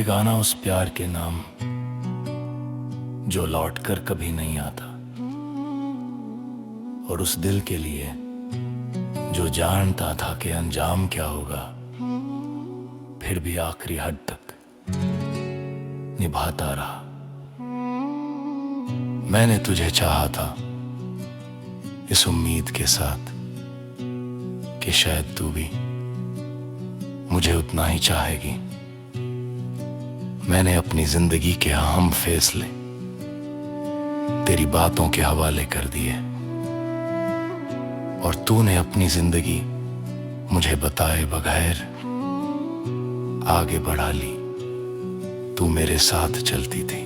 बेगाना उस प्यार के नाम जो लौट कर कभी नहीं आता, और उस दिल के लिए जो जानता था कि अंजाम क्या होगा, फिर भी आखिरी हद तक निभाता रहा। मैंने तुझे चाहा था इस उम्मीद के साथ कि शायद तू भी मुझे उतना ही चाहेगी। मैंने अपनी जिंदगी के अहम फैसले तेरी बातों के हवाले कर दिए, और तूने अपनी जिंदगी मुझे बताए बगैर आगे बढ़ा ली। तू मेरे साथ चलती थी,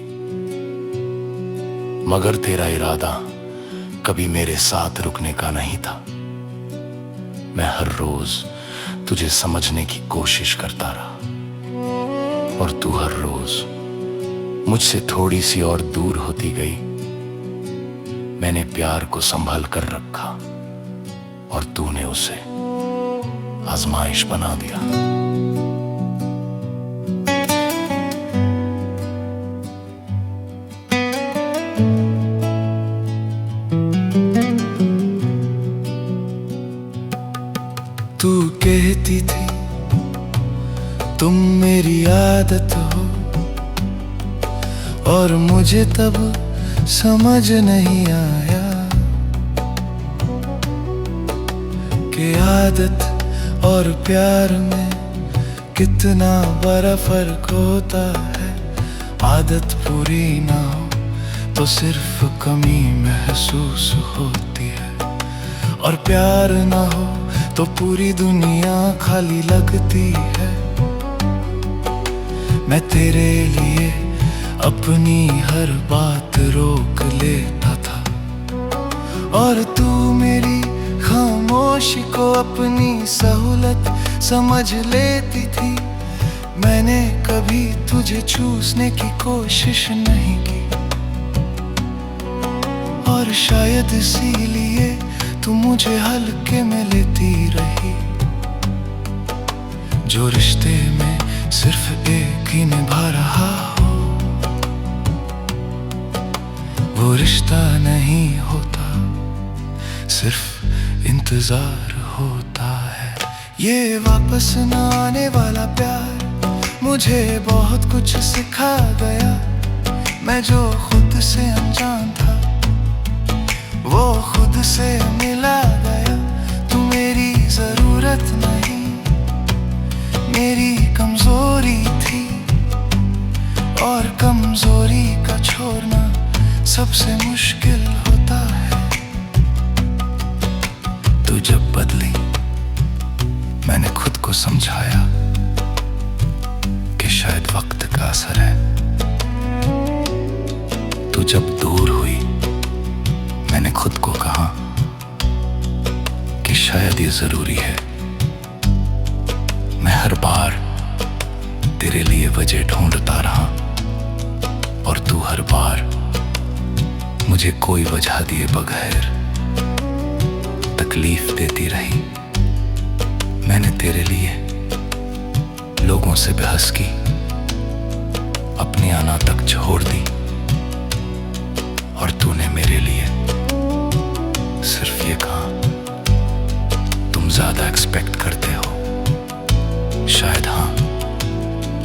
मगर तेरा इरादा कभी मेरे साथ रुकने का नहीं था। मैं हर रोज तुझे समझने की कोशिश करता रहा, और तू हर रोज मुझसे थोड़ी सी और दूर होती गई। मैंने प्यार को संभाल कर रखा, और तूने उसे आजमाइश बना दिया। तू कहती थी तुम मेरी आदत हो, और मुझे तब समझ नहीं आया कि आदत और प्यार में कितना बड़ा फर्क होता है। आदत पूरी ना हो तो सिर्फ कमी महसूस होती है, और प्यार ना हो तो पूरी दुनिया खाली लगती है। मैं तेरे लिए अपनी हर बात रोक लेता था, और तू मेरी खामोशी को अपनी सहूलत समझ लेती थी। मैंने कभी तुझे चूसने की कोशिश नहीं की, और शायद इसीलिए तू मुझे हल्के में लेती रही। जो रिश्ते में सिर्फ एक ही निभा रहा हो, वो रिश्ता नहीं होता, सिर्फ इंतजार होता है। ये वापस न आने वाला प्यार मुझे बहुत कुछ सिखा गया। मैं जो खुद से अनजान था वो खुद से मिला गया। तू मेरी जरूरत नहीं, मेरी कमजोरी थी, और कमजोरी का छोड़ना सबसे मुश्किल होता है। तू जब बदली मैंने खुद को समझाया कि शायद वक्त का असर है। तू जब दूर हुई मैंने खुद को कहा कि शायद ये जरूरी है। मैं हर बार तेरे लिए वजह ढूंढता रहा, और तू हर बार मुझे कोई वजह दिए बगैर तकलीफ देती रही। मैंने तेरे लिए लोगों से बहस की, अपनी आना तक छोड़ दी, और तूने मेरे लिए सिर्फ ये कहा तुम ज्यादा एक्सपेक्ट करते हो। शायद हाँ,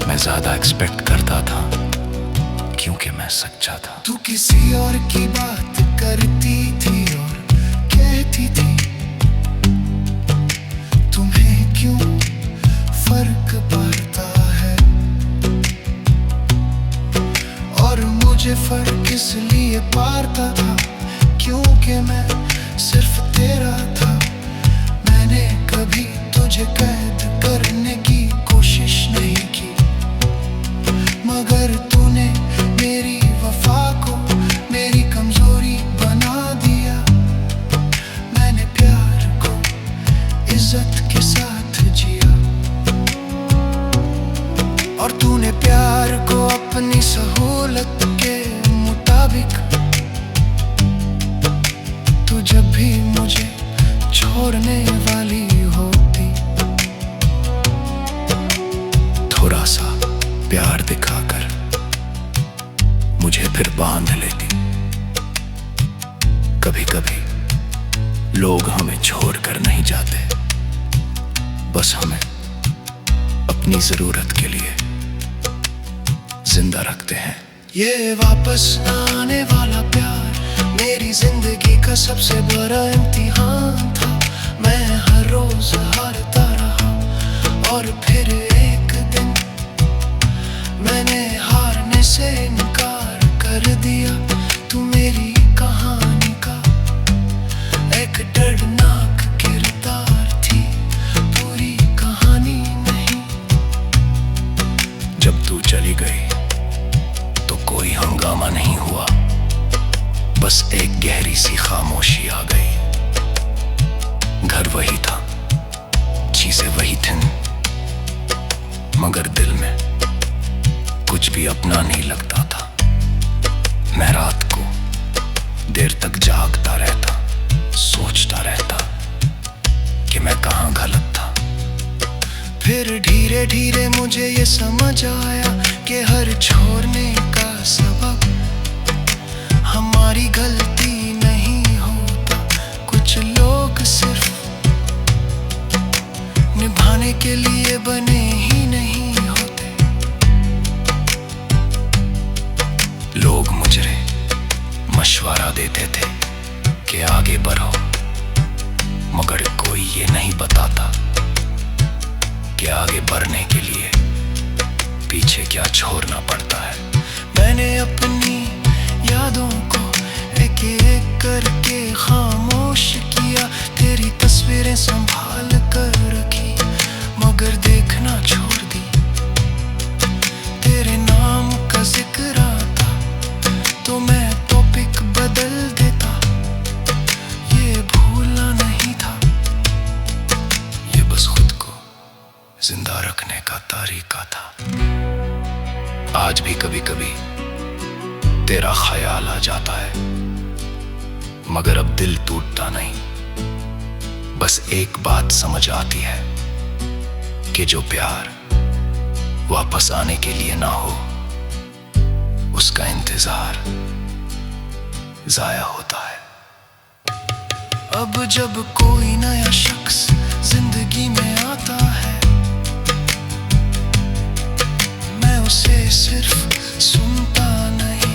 मैं ज्यादा एक्सपेक्ट करता था क्योंकि मैं सच्चा था। तू किसी और की बात करती थी और कहती थी तुम्हें क्यों फर्क पड़ता है, और मुझे फर्क इसलिए पड़ता था क्योंकि मैं सिर्फ तेरा था। मैंने कभी तुझे कैद करने की कोशिश नहीं की, मगर तूने मेरी वफा को मेरी कमजोरी बना दिया। मैंने प्यार को इज्जत के साथ जिया, और तूने प्यार को अपनी सहूलत के मुताबिक। तू जब भी मुझे छोड़ने वाली होती, थोड़ा सा प्यार दिखा मुझे फिर बांध लेती। कभी कभी लोग हमें छोड़कर नहीं जाते, बस हमें अपनी जरूरत के लिए जिंदा रखते हैं। ये वापस न आने वाला प्यार मेरी जिंदगी का सबसे बड़ा इम्तिहान था। मैं हर रोज हारता रहा और फिर एक दिन मैंने हारने से इनकार कर दिया। तू मेरी कहानी का एक दर्दनाक किरदार थी, पूरी कहानी नहीं। जब तू चली गई तो कोई हंगामा नहीं हुआ, बस एक गहरी सी खामोशी आ गई। घर वही था, चीजें वही थीं, मगर दिल में कुछ भी अपना नहीं लगता था। मैं रात को देर तक जागता रहता, सोचता रहता कि मैं कहाँ गलत था। फिर धीरे धीरे मुझे ये समझ आया कि हर छोड़ने का सबब हमारी गलती नहीं होता। कुछ लोग सिर्फ निभाने के लिए बने ही नहीं होते। लोग मुझे मशवरा देते थे कि आगे बढ़ो, मगर कोई ये नहीं बताता कि आगे बढ़ने के लिए पीछे क्या छोड़ना पड़ता है। मैंने अपनी यादों को एक एक करके खामोश किया, तेरी तस्वीरें संभाल कर रखी मगर देखना छोड़ दी। तेरे नाम का जिक्र आता तो मैं टॉपिक बदल देता। ये भूलना नहीं था, ये बस खुद को जिंदा रखने का तरीका था। आज भी कभी कभी तेरा ख्याल आ जाता है, मगर अब दिल टूटता नहीं। बस एक बात समझ आती है कि जो प्यार वापस आने के लिए ना हो, उसका इंतजार जाया होता है। अब जब कोई नया शख्स जिंदगी में आता है, मैं उसे सिर्फ सुनता नहीं।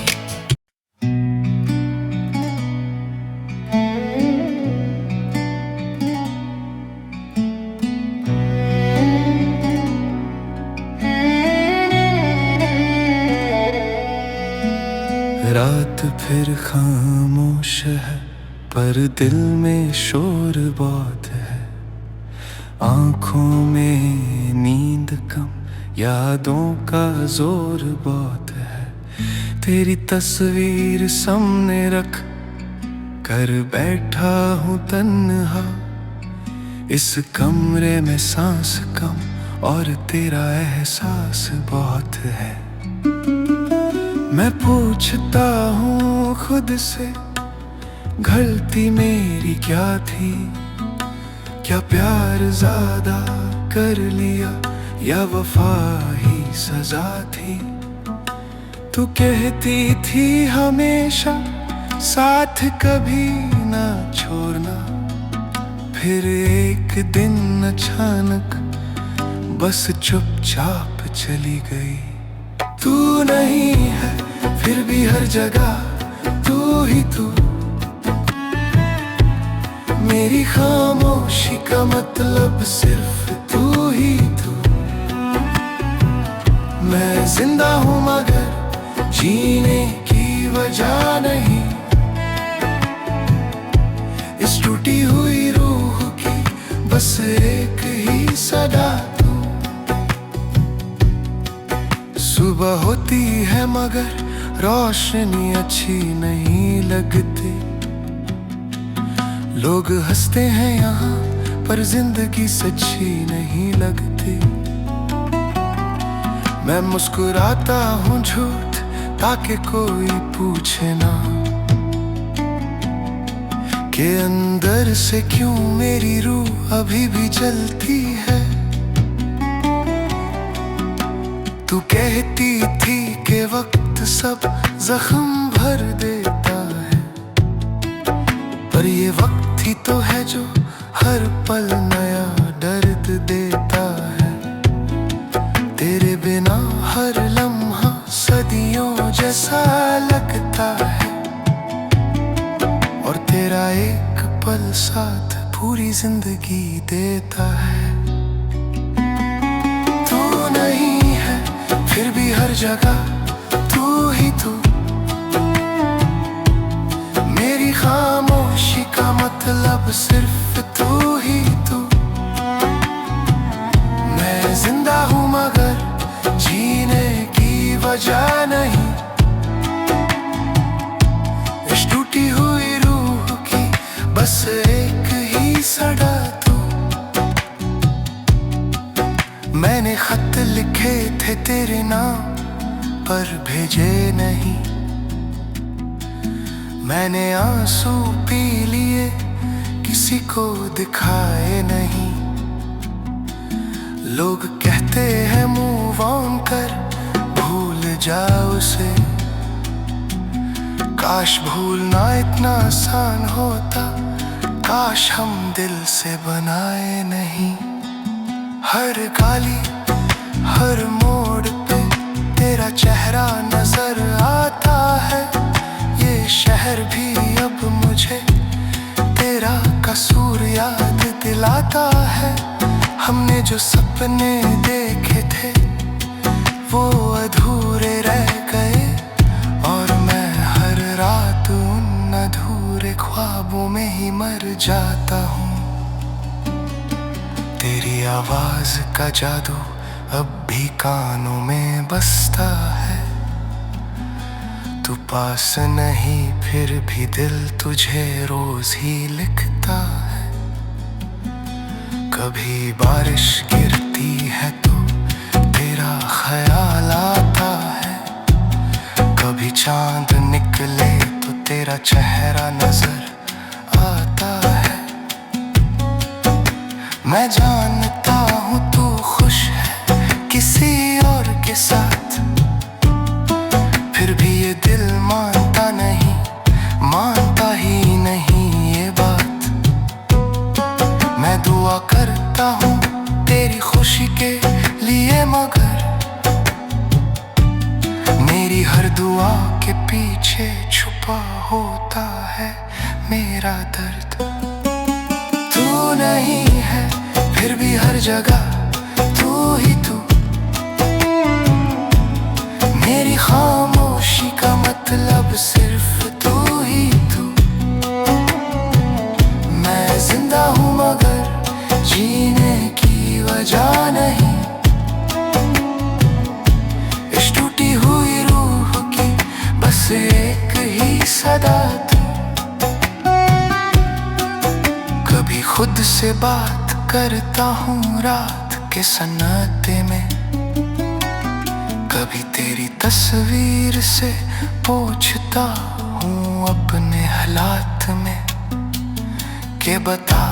रात फिर खामोश है पर दिल में शोर बहुत है। आंखों में नींद कम, यादों का जोर बहुत है। तेरी तस्वीर सामने रख कर बैठा हूँ तन्हा। इस कमरे में सांस कम और तेरा एहसास बहुत है। मैं पूछता हूँ खुद से, गलती मेरी क्या थी? क्या प्यार ज्यादा कर लिया या वफा ही सजा थी? तू कहती थी हमेशा साथ कभी ना छोड़ना, फिर एक दिन अचानक बस चुपचाप चली गई। तू नहीं है फिर भी हर जगह तू ही तू, मेरी खामोशी का मतलब सिर्फ तू ही तू। मैं जिंदा हूँ मगर जीने की वजह नहीं, इस टूटी हुई रूह की बस एक ही सदा तू। सुबह होती है मगर रोशनी अच्छी नहीं लगती। लोग हंसते हैं यहाँ पर जिंदगी सच्ची नहीं लगती। मैं मुस्कुराता हूँ झूठ ताकि कोई पूछे ना कि अंदर से क्यों मेरी रूह अभी भी जलती है। तू कहती थी कि वक्त सब जख्म भर देता है। पर ये वक्त ही तो है जो हर पल नया दर्द देता है। तेरे बिना हर लम्हा सदियों जैसा लगता है, और तेरा एक पल साथ पूरी जिंदगी देता है। तू नहीं है फिर भी हर जगह तू ही तू, मेरी खामोशी का मतलब सिर्फ तू ही तू। मैं जिंदा हूँ मगर जीने की वजह नहीं, इस टूटी हुई रूह की बस एक ही सड़ा तू। मैंने खत लिखे थे तेरे नाम पर भेजे नहीं, मैंने आंसू पी लिए किसी को दिखाए नहीं। लोग कहते हैं मूव ऑन कर, भूल जाओ उसे। काश भूलना इतना आसान होता, काश हम दिल से बनाए नहीं। हर गाली हर मोड़ पे तेरा चेहरा नजर आता है। ये शहर भी अब मुझे तेरा कसूर याद दिलाता है। हमने जो सपने देखे थे वो अधूरे रह गए, और मैं हर रात उन अधूरे ख्वाबों में ही मर जाता हूँ। तेरी आवाज का जादू अब भी कानों में बसता है। तू पास नहीं फिर भी दिल तुझे रोज ही लिखता है। कभी बारिश गिरती है तो तेरा ख्याल आता है, कभी चांद निकले तो तेरा चेहरा नजर आता है। मैं जानता हूँ तू खुश है किसी और के साथ, फिर भी ये दिल मानता नहीं, मानता ही नहीं ये बात। मैं दुआ करता हूँ तेरी खुशी के लिए, मगर मेरी हर दुआ के पीछे छुपा होता है मेरा दर्द। तू नहीं है फिर भी हर जगह तू ही तू, मेरी खामोशी का मतलब सिर्फ तू ही तू। मैं जिंदा हूँ मगर जीने की वजह नहीं, इस टूटी हुई रूह की बस एक ही सदा तू। कभी खुद से बात करता हूँ रात के सन्नाटे में, कभी तेरी तस्वीर से पूछता हूँ अपने हालात में, के बता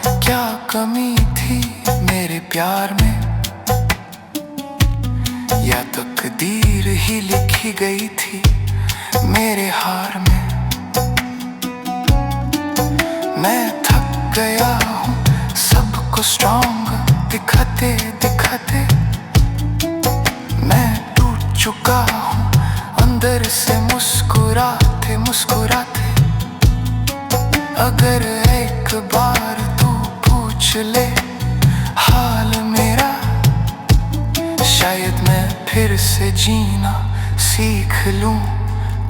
क्या कमी थी मेरे प्यार में, या तकदीर ही लिखी गई थी मेरे हार में। मैं थक गया हूँ सबको स्ट्रॉन्ग दिखाते दिखाते, मैं टूट चुका हूँ अंदर से मुस्कुराते मुस्कुराते। अगर एक बार तू पूछ ले हाल मेरा, शायद मैं फिर से जीना सीख लूं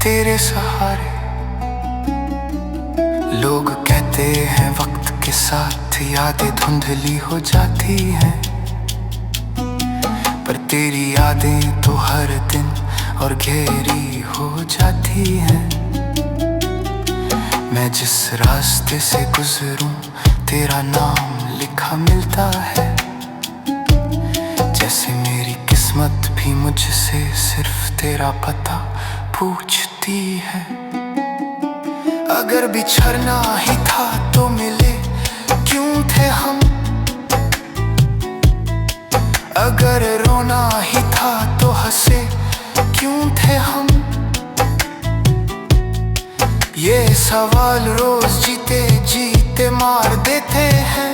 तेरे सहारे। लोग कहते हैं वक्त के साथ यादें धुंधली हो जाती हैं, पर तेरी यादें तो हर दिन और गहरी हो जाती हैं। मैं जिस रास्ते से गुजरूं तेरा नाम लिखा मिलता है, जैसे मेरी किस्मत भी मुझसे सिर्फ तेरा पता पूछती है। अगर बिछड़ना ही था तो मिले क्यों थे हम, अगर रोना ही था तो हंसे क्यों थे हम। ये सवाल रोज जीते जीते मार देते हैं,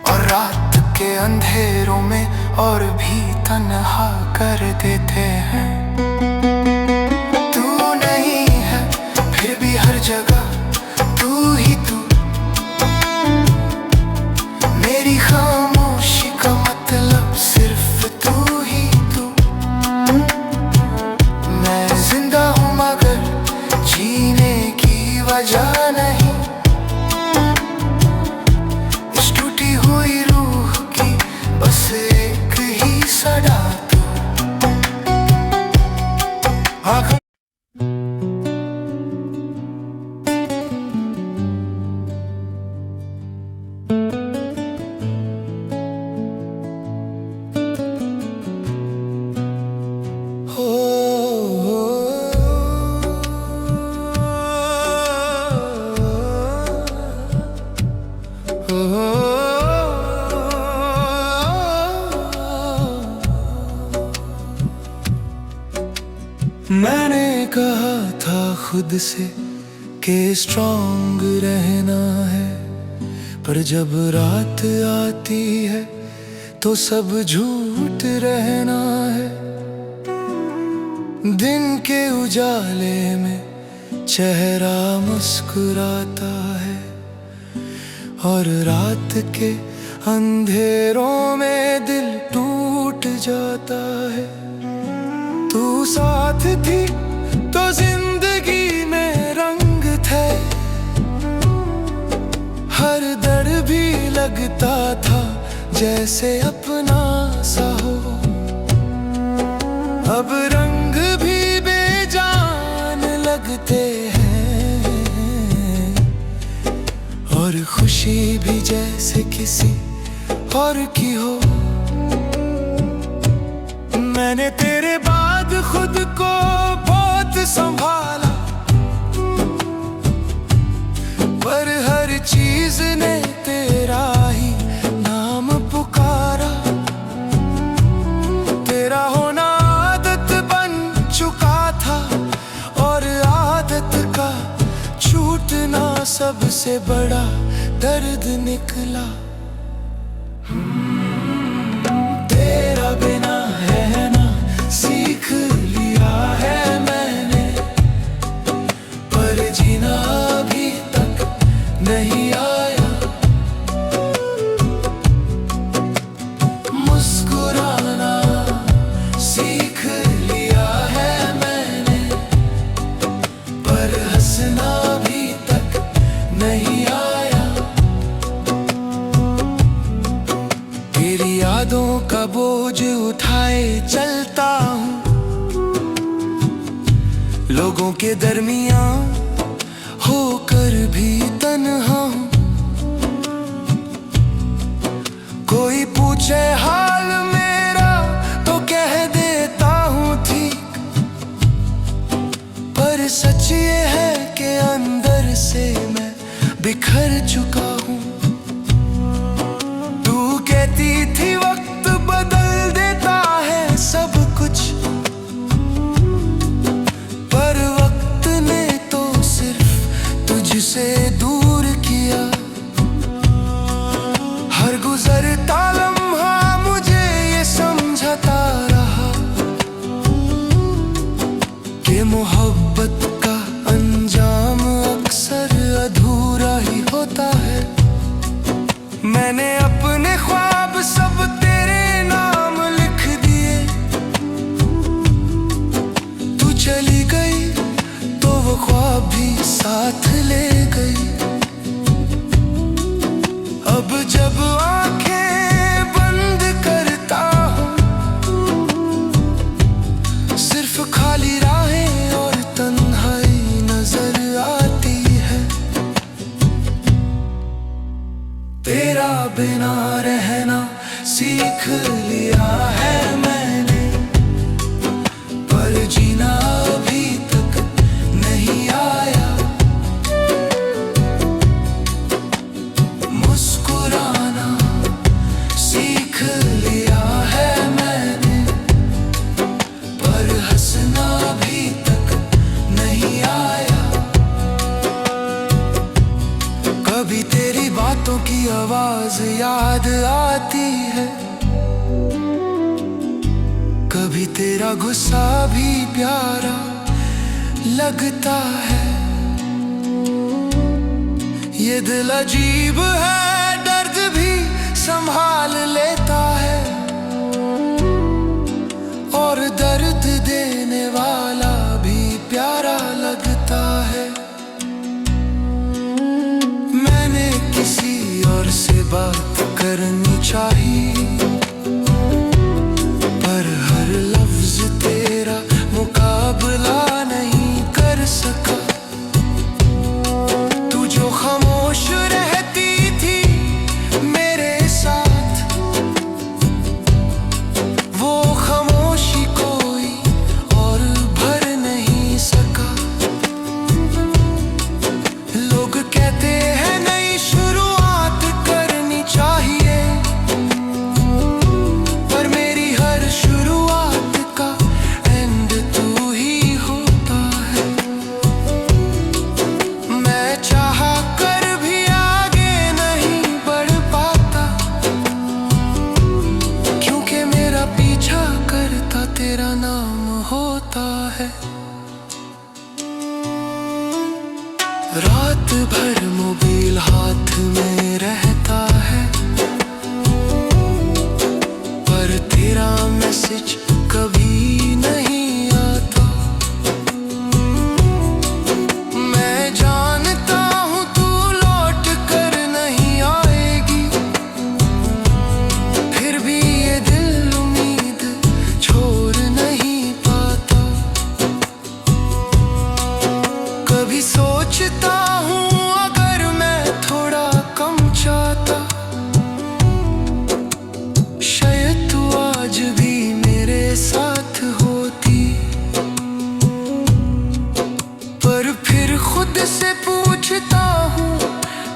और रात के अंधेरों में और भी तन्हा कर देते हैं। तू नहीं है फिर भी हर जगह तू ही तू, मेरी खामोशी का मतलब सिर्फ तू ही तू। मैं जिंदा हूँ मगर जीने की वजह नहीं, इस टूटी हुई रूह की बस एक ही सदा तू। मैंने कहा था खुद से कि स्ट्रॉन्ग रहना है, पर जब रात आती है तो सब झूठ रहना है। दिन के उजाले में चेहरा मुस्कुराता है, और रात के अंधेरों में दिल टूट जाता है। तू साथ थी तो जिंदगी में रंग थे, हर दर भी लगता था जैसे अपना सा हो। अब रंग भी बेजान लगते हैं, और खुशी भी जैसे किसी और की हो। मैंने तेरे बाद खुद को बहुत संभाला, पर हर चीज ने तेरा ही नाम पुकारा। तेरा होना आदत बन चुका था, और आदत का छूटना सबसे बड़ा दर्द निकला। तेरा बिना है ना सीख लिया है मैंने, पर जीना अभी तक नहीं आया। मुस्कुराना सीख लिया है मैंने, पर हंसना अभी तक नहीं आया। तेरी यादों का बोझ उठाए चलता हूँ, लोगों के दरमियां होकर भी तन्हा हूँ। कोई पूछे हाल मेरा तो कह देता हूँ ठीक, पर सच ये है कि अंदर से मैं बिखर चुका हूँ। तू कहती थी वक्त बदल देता है सब कुछ, पर वक्त ने तो सिर्फ तुझसे दूर किया। हर गुजरता लम्हा मुझे ये समझाता रहा कि मोहब्बत का अंजाम अक्सर अधूरा ही होता है। मैंने अपने ख्वाब सब तेरे नाम लिख दिए, तू चली गई तो वो ख्वाब भी साथ ले गई। अब जब आंखें बंद करता हूँ, सिर्फ खाली राहें और तन्हाई नजर आती है। तेरा बिना रहना सीख लिया है मैंने, पर जीना अभी तक नहीं आया। मुस्कुराना गुस्सा भी प्यारा लगता है। ये दिल अजीब है, दर्द भी संभाल लेता है, और दर्द देने वाला भी प्यारा लगता है। मैंने किसी और से बात करनी चाहिए, पर हर लफ्ज तेरा मुकाबला नहीं कर सका। तू जो खामोश रहती थी मेरे साथ, वो खामोशी कोई और भर नहीं सका। लोग कहते हैं नई शुरुआत करनी चाहिए, पर मेरी हर शुरुआत का एंड तू ही होता है। मैं चाहा कर भी आगे नहीं बढ़ पाता, क्योंकि मेरा पीछा करता तेरा नाम होता है। रात भर मोबाइल हाथ में रहता है, पर तेरा मैसेज कभी नहीं आता। मैं जानता हूँ तू लौट कर नहीं आएगी, फिर भी ये दिल उम्मीद छोड़ नहीं पाता। कभी सोचता हूँ अगर मैं थोड़ा कम चाहता, शायद तू आज भी मेरे साथ होती। पर फिर खुद से पूछता हूँ,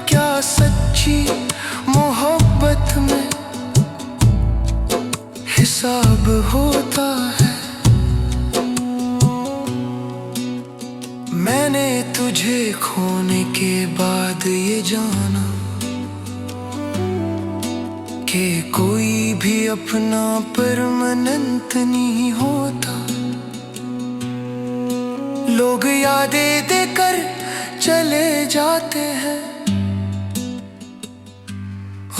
क्या सच्ची मोहब्बत में हिसाब होता है? मैंने तुझे खोने के बाद ये जाना कि कोई भी अपना परमानेंट नहीं होता। लोग यादें देकर चले जाते हैं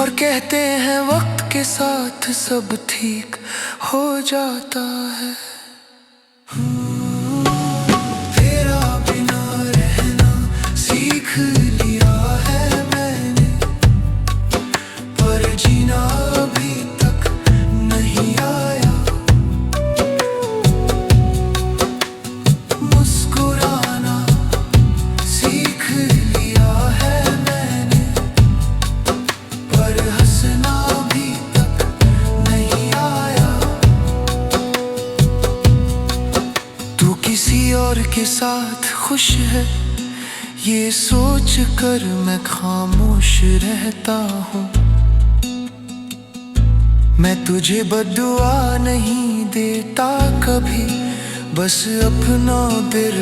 और कहते हैं वक्त के साथ सब ठीक हो जाता है। तेरा बिना रहना सीख लिया है मैंने, पर जीना अभी तक नहीं आया। मुस्कुराना सीख लिया है मैंने, पर हंसना अभी तक नहीं आया। तू किसी और के साथ खुश है, ये सोच कर मैं खामोश रहता हूँ। मैं तुझे बद्दुआ नहीं देता कभी, बस अपना बिर